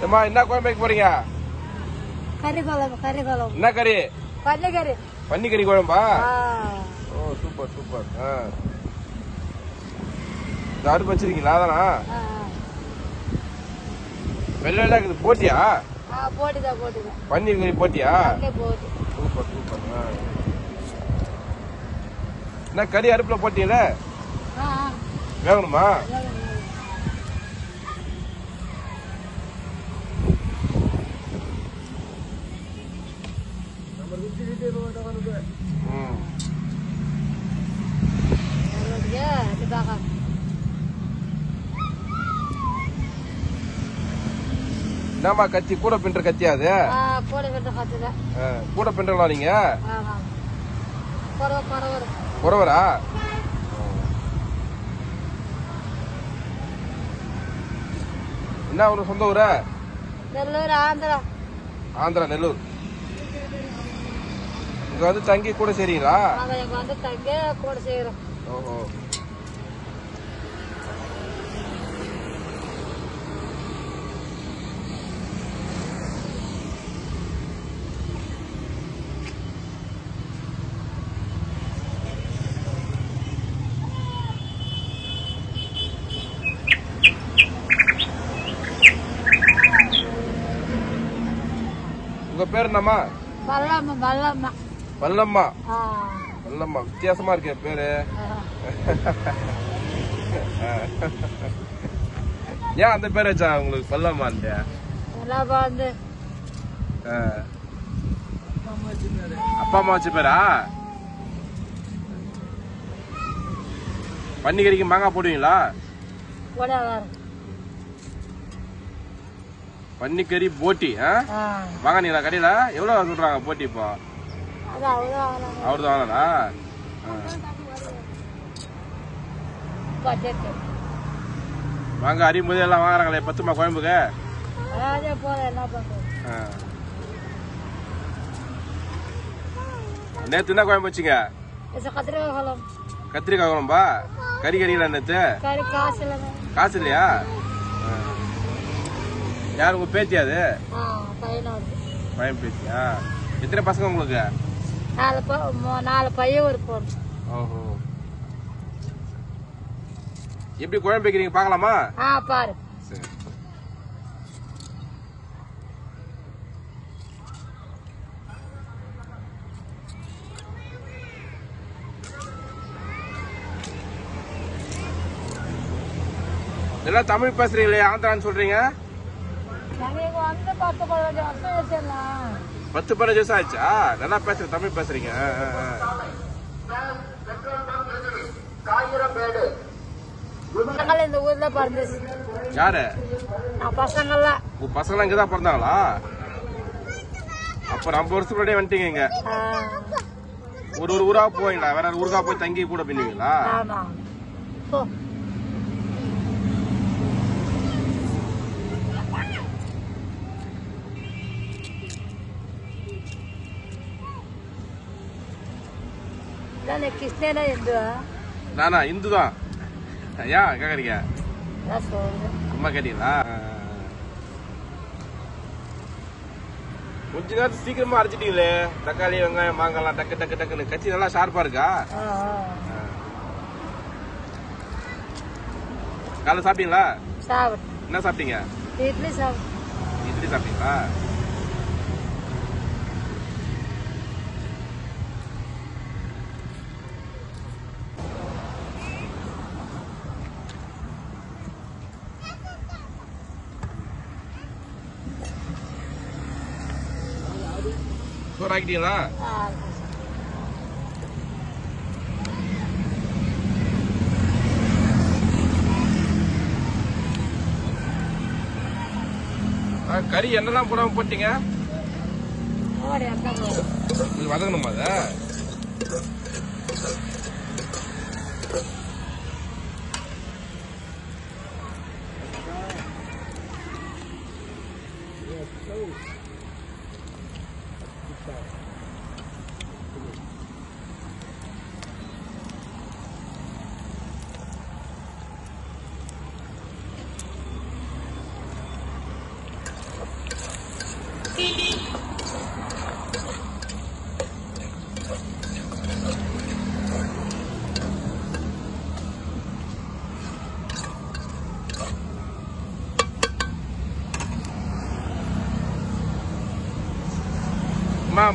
ஏம்மா என்ன கோயம்பு வைக்க போறீங்க? கறி குழம்பு. கறி குழம்பு. என்ன கறி? பன்னிக்கறி. பன்னிக்கறி குழம்பா? ஓ சூப்பர் சூப்பர். இந்த அடுப்பு வச்சிருக்கீங்களா? அதானா வெள்ளை வெள்ளை இருக்குது. போட்டியா? போட்டுதான் போட்டுதான். பன்னீர் போட்டியா? போட்டு. Super super. என்ன கறி அடுப்புல போட்டீங்களே வேகணுமா? என்னமா கத்தி? கூட பின்ற கத்தியா அது? கூட பின்றலாம் நீங்க? குறவரா? என்ன ஊரு? சொந்த ஊரா? நெல்லூர். ஆந்திரா. ஆந்திரா நெல்லூர். இங்க வந்து தங்கி கூட செய்றீங்களா? இங்க வந்து தங்கி கூட செய்யறோம். ஓஹோ. உங்க பேர் என்னம்மா? வல்லம்மா. வல்லம்மா. வல்லம்மா. வல்லம்மா வித்தியாசமா இருக்கு பேரு. ஏன் அந்த பேர் வச்சா உங்களுக்கு வல்லம்மா? வந்து அப்பா அம்மா வச்ச பேரா? பன்னிக்கறிக்கு மாங்காய் போடுவீங்களா? பன்னிக்கறி போட்டி வாங்கினீங்களா கடையில? எவ்வளவு சொல்றாங்க போட்டி இப்போ? அவருதான் வாங்கினா? மாங்காய் அறியும் போது எல்லாம் வாங்குறாங்களே. பத்துமா கோயம்புக்கு? நேத்து என்ன கோயம்பு வச்சுங்க? கத்திரிக்காய் குழம்பா? கறி கறிங்களா நேத்து? காசு இல்லையா? யாரு உங்க பேத்தியா? அது பையன் பேத்தியா? எத்தனை பசங்க உங்களுக்கு? 4 பையன் ஒரு பொண்ணு. ஓஹோ. எப்படி குழம்பு வைக்கிறீங்க பாக்கலாமா? பாரு. சரி. எல்லாம் தமிழ் பேசுறீங்களே, ஆந்திரான்னு சொல்றீங்க? 10-15 வருஷம் ஆச்சா? நல்லா பேசுறீங்க, தமிழ் பேசுறீங்க. இந்த ஊர்ல பிறந்துச்சு. யாரு? பசங்கள்லாம். உங்க பசங்க இங்கதான் பிறந்தாங்களா? அப்ப 50 வருஷத்துக்கு முன்னாடியே வந்துட்டீங்க இங்க. ஒரு ஊரா போவீங்களா? வேற ஊருக்கா போய் தங்கி கூட பண்ணுவீங்களா? கிருஷ்ணனா இந்து? நானா இந்து தான். ஏன் கேக்குறீங்க? அம்மா கேட்டீங்களா? கொஞ்ச நேரத்துக்கு சீக்கிரமா அரைச்சிட்டீங்களே. தக்காளி வெங்காயம் மாங்காய்லாம் டக்கு டக்கு டக்குன்னு. கட்சி நல்லா ஷார்ப்பா இருக்கா? காலை சாப்பிட்டீங்களா? என்ன சாப்பிட்டீங்க? இட்லி சாப்பிட்டேன். இட்லி சாப்பிட்டீங்களா? சோறு ஆக்கிட்டீங்களா? கறி என்னெல்லாம் போடாம போட்டீங்க? வதங்கணுமா அத?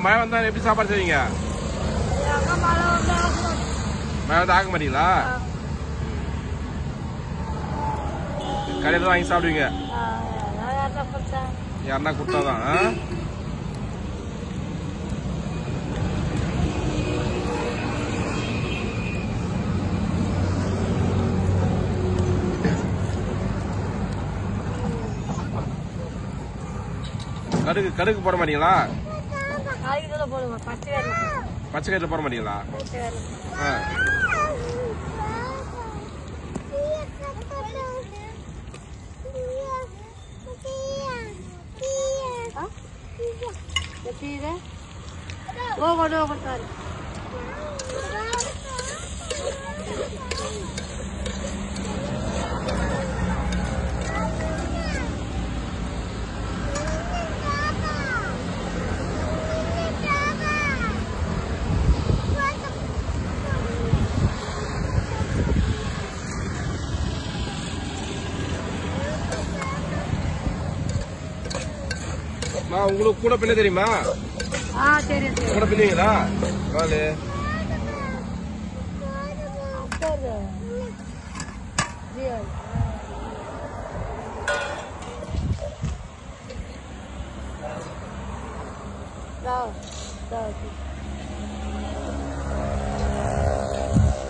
மழை வந்தா எப்படி சாப்பாடு செய்வீங்க? மழை வந்து ஆக மாட்டீங்களா? கடையில வாங்கி சாப்பிடுவீங்க? யாருன்னா கொடுத்தாதான். கடுகு போட மாட்டீங்களா? பச்சை கயிறுல போட மாட்டீங்களா? உங்களுக்கு கூட பின்ன தெரியுமா? கூட பின்னீங்களா?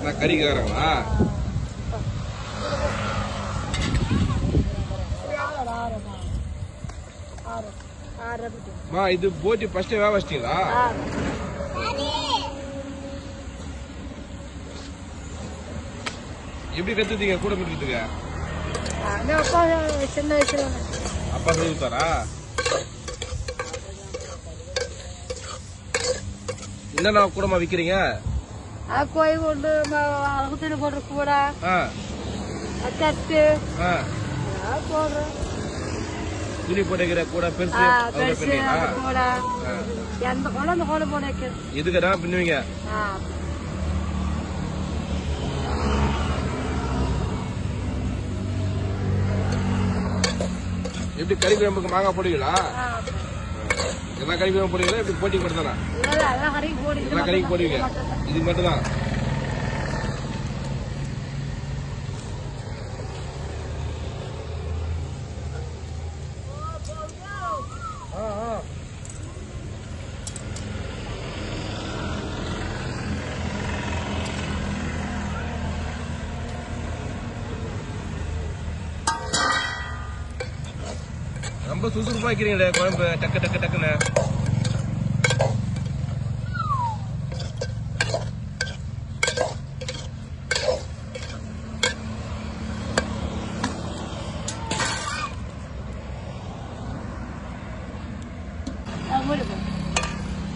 நான் கறிக்காரங்களா? இது போட்டி ஃபர்ஸ்ட் வேக வச்சிட்டீங்களா? எப்படி கத்துட்டீங்க கூட பிடிக்கிறதுக்கு? சின்ன வயசுல அப்பா சொல்லி கொடுத்தாரா? என்னென்ன கூடமா விக்கிறீங்க? கோழி கொண்டு அகத்துல போடுற கூட தட்டு போடுறோம். துணி போட்டுக்கிற கூட பெருசு கூட எந்த கூட அந்த கூட போட இதுக்குதான் பின்னுவீங்க. எப்படி கறி குழம்புக்கு மாங்காய் போடுவீங்களா? எல்லா கறி குழம்பு போடுவீங்களா? எப்படி போட்டி மட்டும் தானா? எல்லா கறிக்கு போடுவீங்க. இது மட்டும் தான். ரொம்ப சுறுசுறுப்பா வைக்கிறீங்களே குழம்பு, டக்கு டக்கு டக்குன்னு.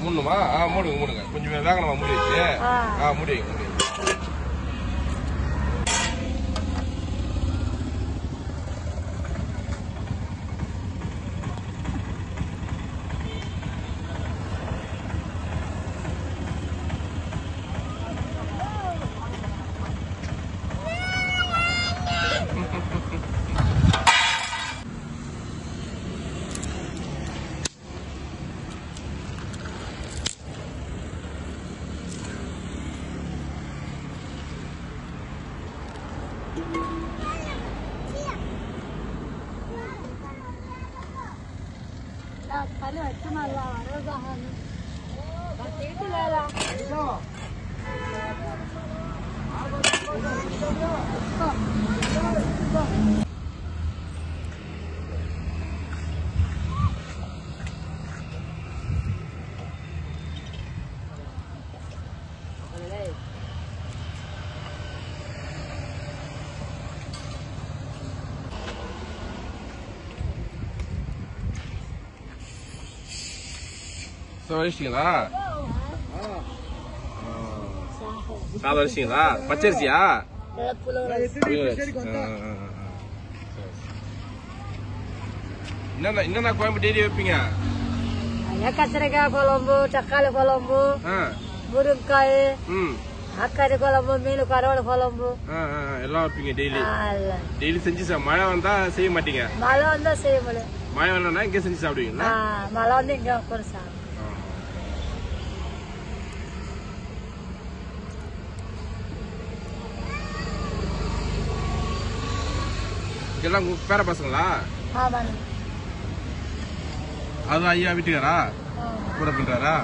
மூணுமா? மூடுங்க. கொஞ்சம் வேகணுமா மூடி வச்சு? மூடி வைங்க. Kali itu malah ada bahan. Pasti itu lah. வச்சிட்டீங்களா? சாதம் வச்சிட்டீங்களா? பச்சரிசியா? என்னென்ன குழம்பு டெய்லி வைப்பீங்க? கத்திரிக்காய் குழம்பு, தக்காளி குழம்பு, முருங்காய், அக்கறி குழம்பு, மீன் கருவாடு குழம்பு எல்லாம் வைப்பீங்க டெய்லி? டெய்லி செஞ்சு மழை வந்தா செய்ய மாட்டீங்க? மழை வந்தா செய்ய முடியும். மழை வரலன்னா இங்க செஞ்சு சாப்பிடுவீங்களா? மழை வந்து இங்க சாப்பிடுவோம். எல்லாம் பேர பசங்களா? அதுதான் ஐயா வீட்டுக்காரா கூட பண்றாரா?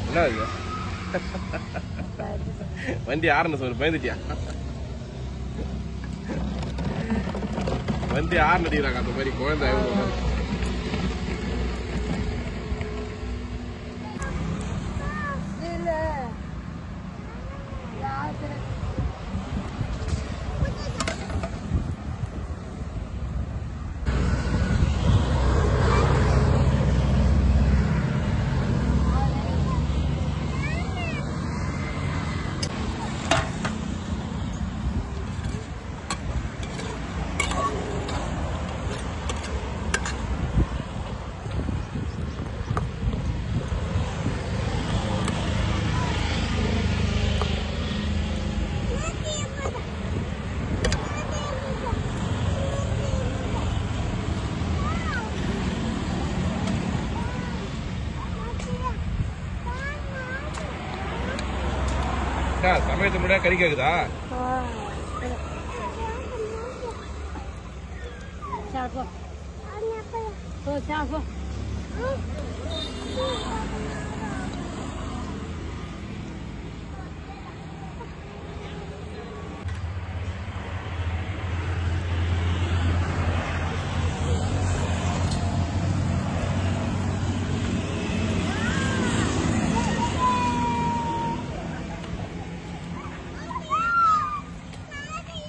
என்ன இது வண்டி ஆறுன்னு சொல்லு, பயந்துட்டியா? வண்டி ஆறு அடிக்கிறாங்க அந்த மாதிரி குழந்தை. சமயத்து முன்னாடி கறி கேக்குதா?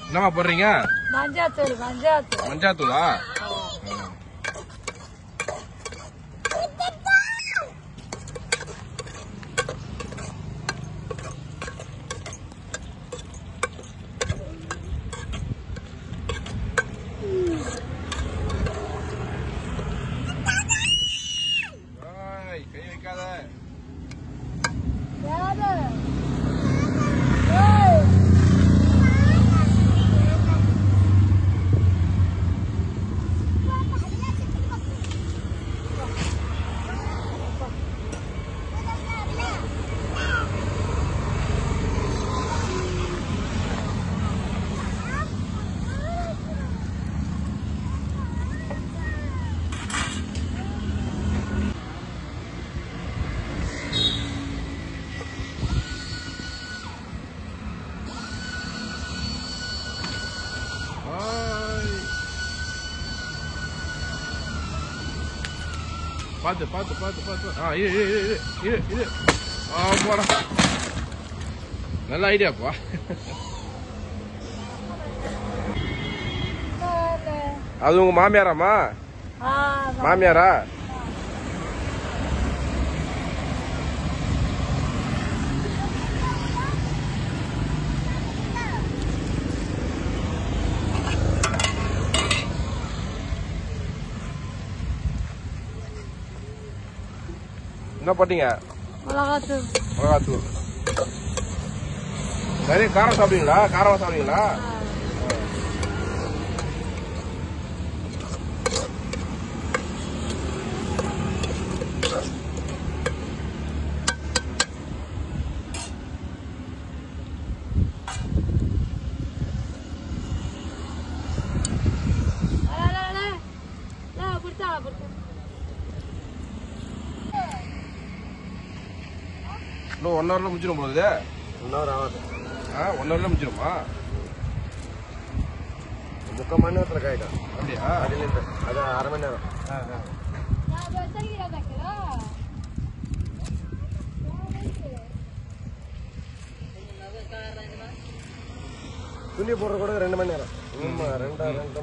என்னமா போடுறீங்க? மஞ்சாத்தூள். மஞ்சாத்தூளா? கை வைக்காத. பாத்து பாத்து பாத்து பாத்து. இது போடா. நல்ல ஐடியாப்பா. அது உங்க மாமியாராமா? மாமியாரா? என்ன பண்ணீங்க? மிளகாத்தூள். நிறைய காரம் சாப்பிடுவீங்களா? காரமா சாப்பிடுவீங்களா? இன்னும் 1 ஹவர்ல முடிச்சிடும் போகுது. 1 ஹவர் ஆகாது. 1 ஹவர்ல முடிச்சிடுமா? 3/4 மணி நேரத்துல காயிடும். அப்படியா? அது 1/2 மணி நேரம். துணி போடுற கூட 2 மணி நேரம். 2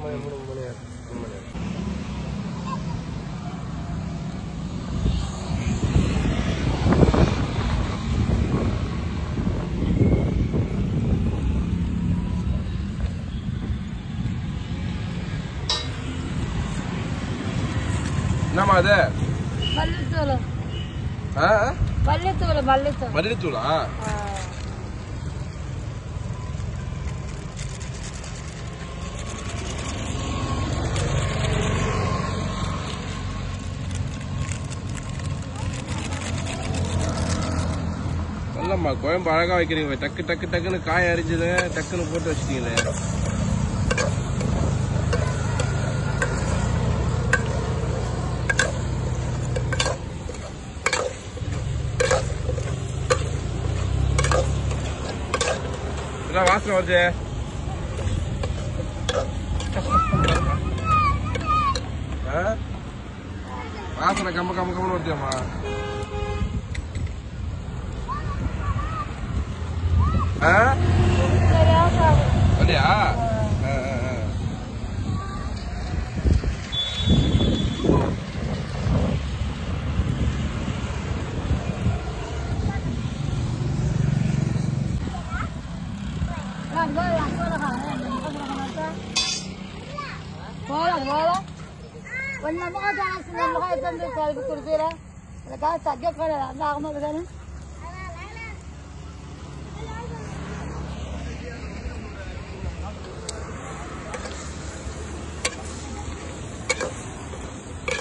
மணி 3 மணி நேரம். என்னமா அது? மல்லித்தூள். மல்லித்தூளா? இல்லம்மா குழம்பு அழகா வைக்கிறீங்க. டக்கு டக்கு டக்குன்னு காய அரிஞ்சது டக்குன்னு போட்டு வச்சிட்டீங்களே. என்ன வாசனை வருது? வாசனை கம்ம கம்ம கம்மன்னு வருதுமா. அப்படியா?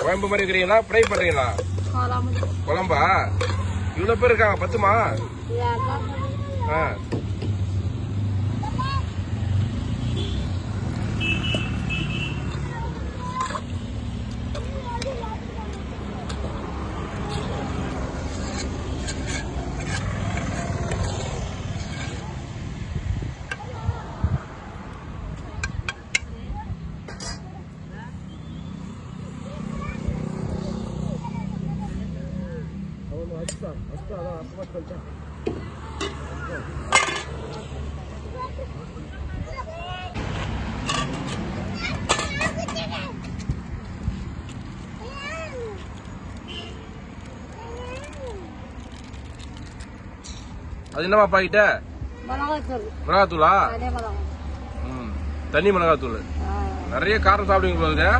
குழம்பு மாதிரி இருக்கிறீங்களா ஃப்ரை பண்றீங்களா? குழம்பா? இவ்வளவு பேர் இருக்காங்க, பத்துமா? அது என்னமா பாக்கிட்ட? மிளகாத்தூளா? தனி மிளகாத்தூள். நிறைய காரம் சாப்பிடுவீங்க போகுது.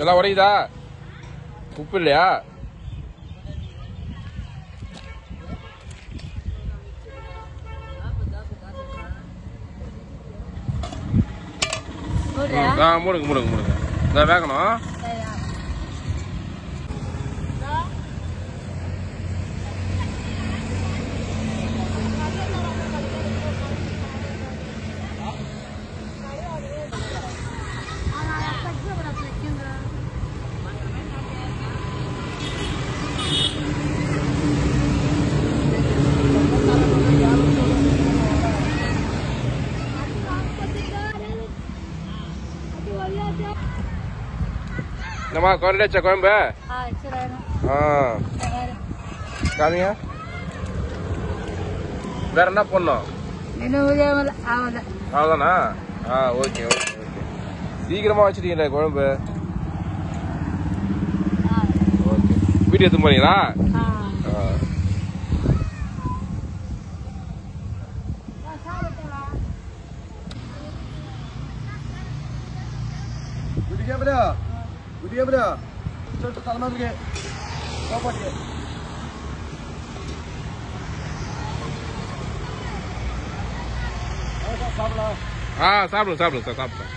எல்லாம் உடையுதா? உப்பு இல்லையா? மூடுங்க மூடுங்க மூடுங்க. இதான் வேகணும். என்னம்மா குறையாச்சா குழம்பு? காமியா. வேற என்ன பண்ணும்? அவ்வளோதானா? Okay okay okay. சீக்கிரமா வச்சுட்டீங்களே குழம்பு. ஓகே. வீட்டு எடுத்து போறீங்களா? Dia bro, coba salam lagi. Apa dia? சாப்பிடுங்க சாப்பிடுங்க சார் சாப்பிட்டேன்.